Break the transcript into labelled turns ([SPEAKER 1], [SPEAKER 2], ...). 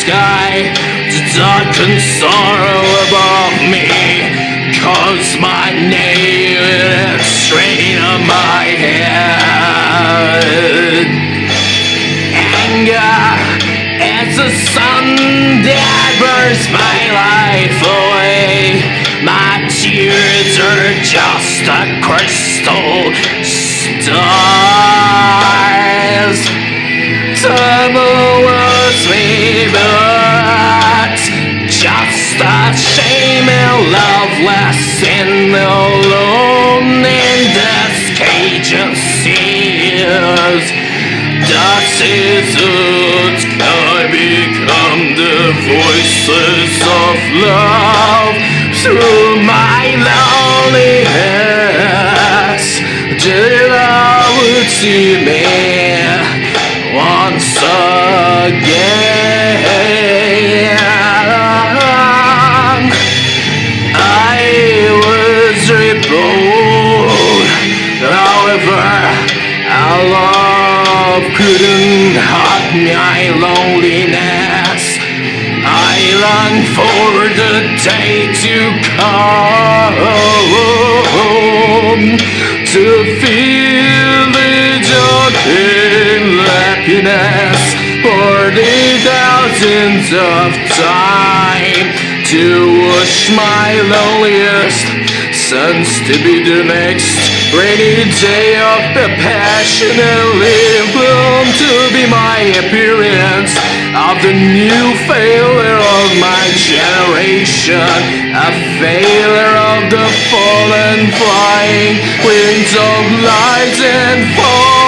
[SPEAKER 1] sky, the darkened sorrow above me, calls my name in a strain on my head. Anger is the sun that burns my life away. My tears are just a crystal stars. Time was me, but just a shame and loveless and alone in this cage of seals. The seasons can become the voices of love through my loneliness. Till I would see me once again. I was reborn, however, our love couldn't hide my loneliness. I long for the day to come to feel the darkened happiness for the thousands of time to wash my loneliest sons to be the next rainy day of the passionately bloom to be my appearance of the new failure of my generation, a failure of the fallen flying winds of light and fall.